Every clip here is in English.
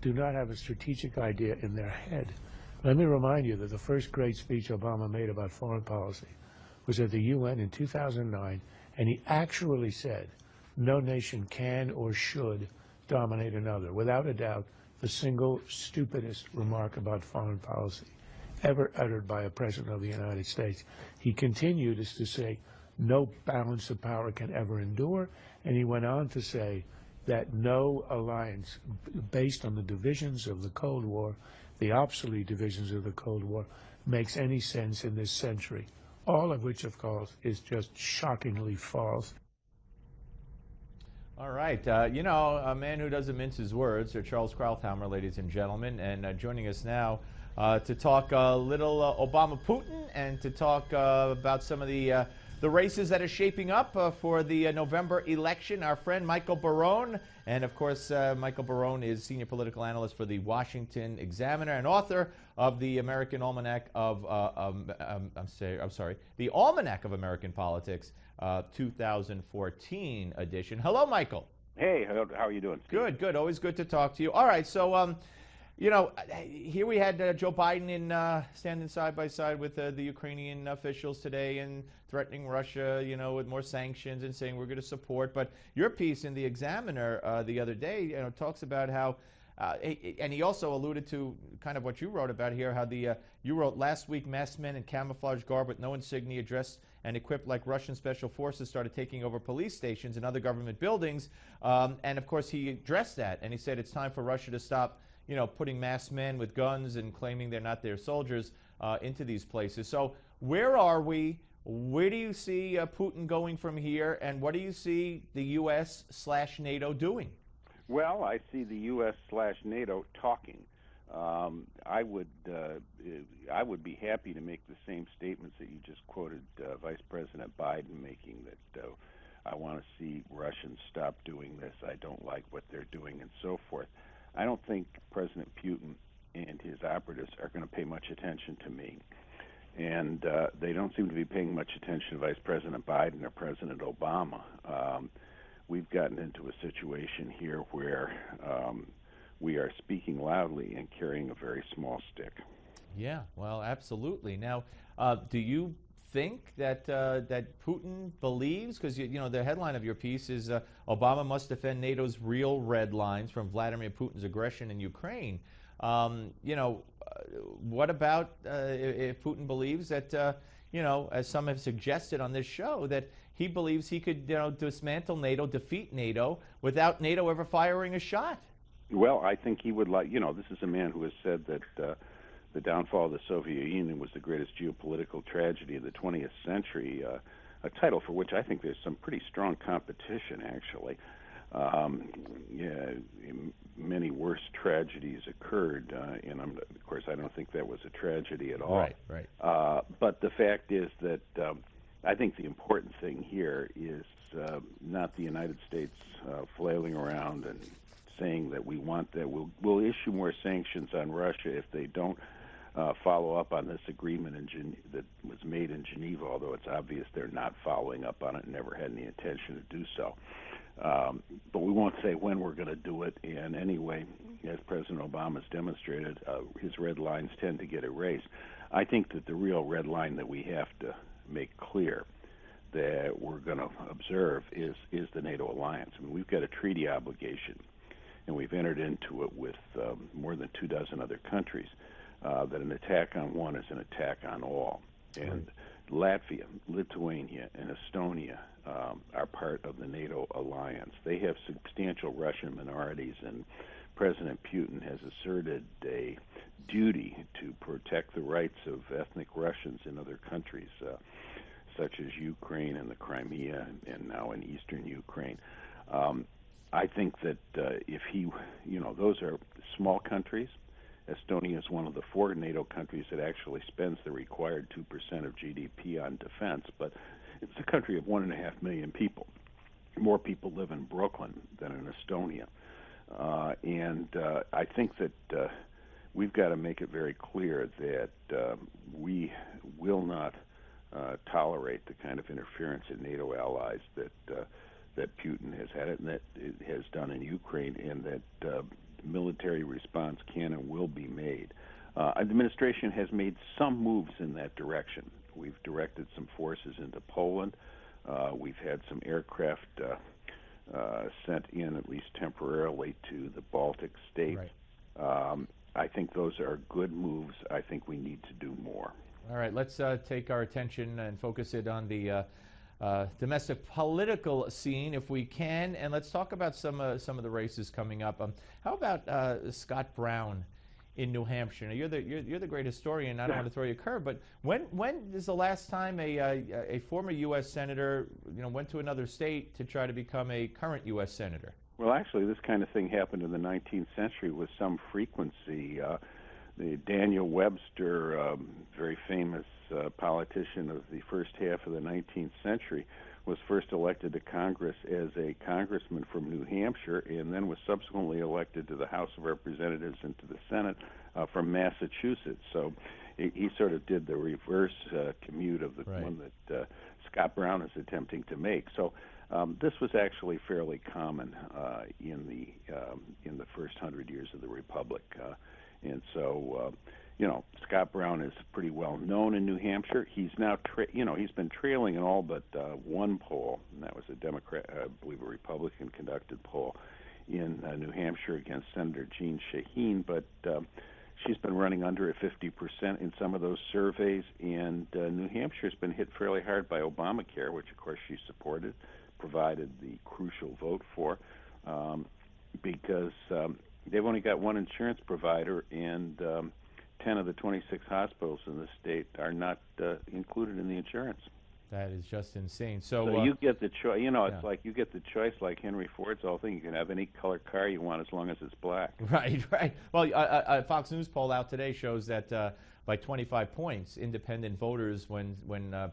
do not have a strategic idea in their head. Let me remind you that the first great speech Obama made about foreign policy was at the UN in 2009, and he actually said, no nation can or should dominate another. Without a doubt, the single stupidest remark about foreign policy ever uttered by a president of the United States. He continued as to say, no balance of power can ever endure, and he went on to say that no alliance based on the divisions of the Cold War, the obsolete divisions of the Cold War, makes any sense in this century. All of which, of course, is just shockingly false. All right. You know, a man who doesn't mince his words, Sir Charles Krauthammer, ladies and gentlemen, and joining us now to talk a little Obama-Putin and to talk about some of the races that are shaping up for the November election, our friend Michael Barone. And, of course, Michael Barone is senior political analyst for the Washington Examiner and author of the American Almanac of, the Almanac of American Politics, 2014 edition. Hello, Michael. Hey, how are you doing, Steve? Good, good. Always good to talk to you. All right, so, you know, here we had Joe Biden standing side by side with the Ukrainian officials today and threatening Russia, you know, with more sanctions and saying we're going to support. But your piece in the Examiner the other day, you know, talks about how, and he also alluded to kind of what you wrote about here, how you wrote last week, masked men in camouflage garb with no insignia, dressed and equipped like Russian special forces, started taking over police stations and other government buildings. And of course, he addressed that and he said it's time for Russia to stop, you know, putting masked men with guns and claiming they're not their soldiers into these places. So where are we? Where do you see Putin going from here? And what do you see the U.S./NATO doing? Well, I see the U.S./NATO talking. I would be happy to make the same statements that you just quoted Vice President Biden making, that I want to see Russians stop doing this, I don't like what they're doing, and so forth. I don't think President Putin and his operatives are going to pay much attention to me. And they don't seem to be paying much attention to Vice President Biden or President Obama. We've gotten into a situation here where we are speaking loudly and carrying a very small stick. Yeah, well, absolutely. Now, do you think that that Putin believes, because you know the headline of your piece is Obama must defend NATO's real red lines from Vladimir Putin's aggression in Ukraine. You know, what about if Putin believes that, you know, as some have suggested on this show, that he believes he could, you know, dismantle NATO, defeat NATO, without NATO ever firing a shot? Well, I think he would like, you know, this is a man who has said that the downfall of the Soviet Union was the greatest geopolitical tragedy of the 20th century, a title for which I think there's some pretty strong competition, actually. Yeah, many worse tragedies occurred, and of course I don't think that was a tragedy at all. Right, right. But the fact is that I think the important thing here is not the United States flailing around and saying that we want that. We'll issue more sanctions on Russia if they don't follow up on this agreement that was made in Geneva, although it's obvious they're not following up on it and never had any intention to do so. But we won't say when we're going to do it. And anyway, as President Obama's demonstrated, his red lines tend to get erased. I think that the real red line that we have to make clear that we're going to observe is the NATO alliance. I mean, we've got a treaty obligation, and we've entered into it with more than 24 other countries, that an attack on one is an attack on all. And Latvia, Lithuania, and Estonia are part of the NATO alliance. They have substantial Russian minorities, and President Putin has asserted a duty to protect the rights of ethnic Russians in other countries, such as Ukraine and the Crimea, and now in eastern Ukraine. I think that if he, you know, those are small countries. Estonia is one of the 4 NATO countries that actually spends the required 2% of GDP on defense, but it's a country of 1.5 million people. More people live in Brooklyn than in Estonia. And I think that we've got to make it very clear that we will not tolerate the kind of interference in NATO allies that Putin has had it and that it has done in Ukraine, and that military response can and will be made. Administration has made some moves in that direction. We've directed some forces into Poland. We've had some aircraft sent in, at least temporarily, to the Baltic states. Right. I think those are good moves. I think we need to do more. All right, let's take our attention and focus it on the domestic political scene, if we can, and let's talk about some of the races coming up. How about Scott Brown in New Hampshire? Now, you're the great historian. I don't want to throw you a curve, but when is the last time a former U.S. senator went to another state to try to become a current U.S. senator? Well, actually, this kind of thing happened in the 19th century with some frequency. The Daniel Webster, very famous politician of the first half of the 19th century, was first elected to Congress as a congressman from New Hampshire, and then was subsequently elected to the House of Representatives and to the Senate from Massachusetts. So he sort of did the reverse commute of the one that Scott Brown is attempting to make. So this was actually fairly common in the first 100 years of the Republic. And so, Scott Brown is pretty well known in New Hampshire. He's now, he's been trailing in all but one poll, and that was a Democrat, I believe a Republican-conducted poll in New Hampshire against Senator Jean Shaheen. But she's been running under at 50% in some of those surveys, and New Hampshire's been hit fairly hard by Obamacare, which of course she supported, provided the crucial vote for, because they've only got one insurance provider, and 10 of the 26 hospitals in the state are not included in the insurance. That is just insane. So you get the choice. It's like you get the choice, like Henry Ford's whole thing. You can have any color car you want as long as it's black. Right, right. Well, a Fox News poll out today shows that by 25 points, independent voters, when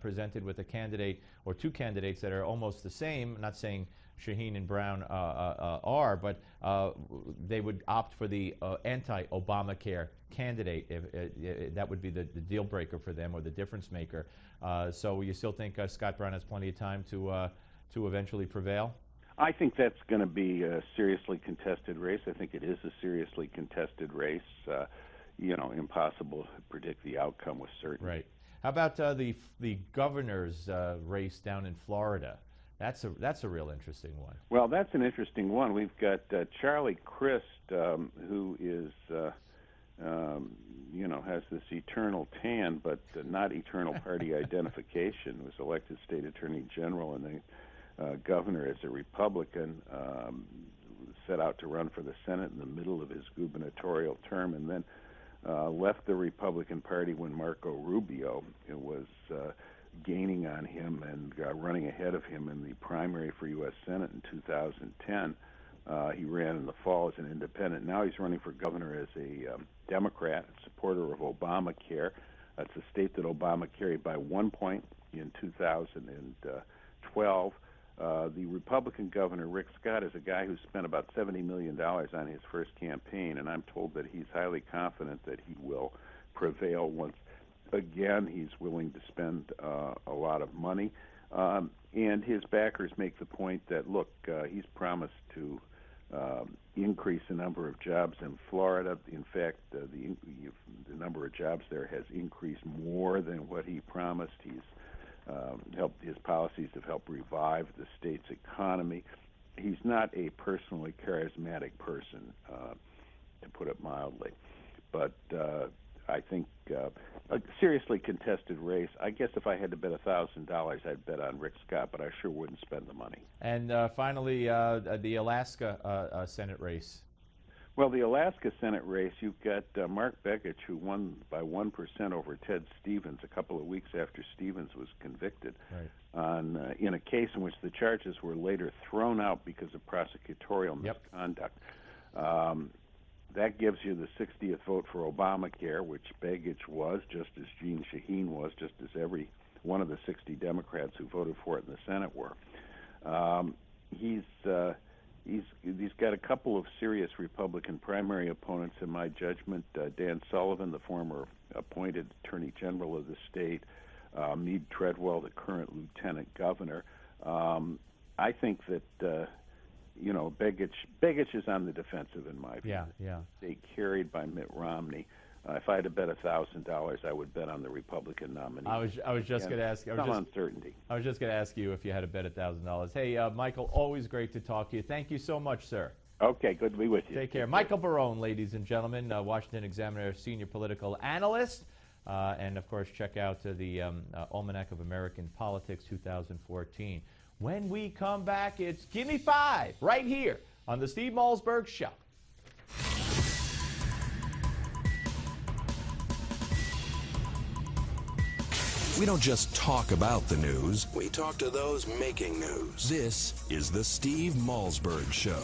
presented with a candidate or two candidates that are almost the same, not saying Shaheen and Brown are, but they would opt for the anti-Obamacare candidate. If that would be the deal breaker for them, or the difference maker. So you still think Scott Brown has plenty of time to eventually prevail? I think that's going to be a seriously contested race. I think it is a seriously contested race. Impossible to predict the outcome with certainty. Right. How about the governor's race down in Florida? That's a real interesting one. Well, that's an interesting one. We've got Charlie Crist, who is has this eternal tan, but not eternal party identification. Was elected state attorney general and then governor as a Republican. Set out to run for the Senate in the middle of his gubernatorial term, and then left the Republican Party when Marco Rubio was gaining on him and running ahead of him in the primary for U.S. Senate in 2010. He ran in the fall as an independent. Now he's running for governor as a Democrat, supporter of Obamacare. It's a state that Obama carried by 1 point in 2012. The Republican governor, Rick Scott, is a guy who spent about $70 million on his first campaign, and I'm told that he's highly confident that he will prevail once again. He's willing to spend a lot of money. And his backers make the point that, look, he's promised to increase the number of jobs in Florida. In fact, the number of jobs there has increased more than what he promised. His policies have helped revive the state's economy. He's not a personally charismatic person, to put it mildly. But I think a seriously contested race. I guess if I had to bet $1,000, I'd bet on Rick Scott, but I sure wouldn't spend the money. And finally, the Alaska Senate race. Well, the Alaska Senate race, you've got Mark Begich, who won by 1% over Ted Stevens a couple of weeks after Stevens was convicted, in a case in which the charges were later thrown out because of prosecutorial misconduct. That gives you the 60th vote for Obamacare, which Begich was, just as Jean Shaheen was, just as every one of the 60 Democrats who voted for it in the Senate were. He's got a couple of serious Republican primary opponents, in my judgment. Dan Sullivan, the former appointed Attorney General of the state, Meade Treadwell, the current Lieutenant Governor. I think that Begich is on the defensive in my view. Yeah, yeah. They carried by Mitt Romney. If I had to bet $1,000, I would bet on the Republican nominee. I was just going to ask. Some uncertainty. I was just going to ask you if you had to bet $1,000. Hey, Michael, always great to talk to you. Thank you so much, sir. Okay, good to be with you. Take care. Michael Barone, ladies and gentlemen, Washington Examiner senior political analyst. And, of course, check out the Almanac of American Politics 2014. When we come back, it's Gimme 5 right here on the Steve Malzberg Show. We don't just talk about the news, we talk to those making news. This is the Steve Malzberg Show.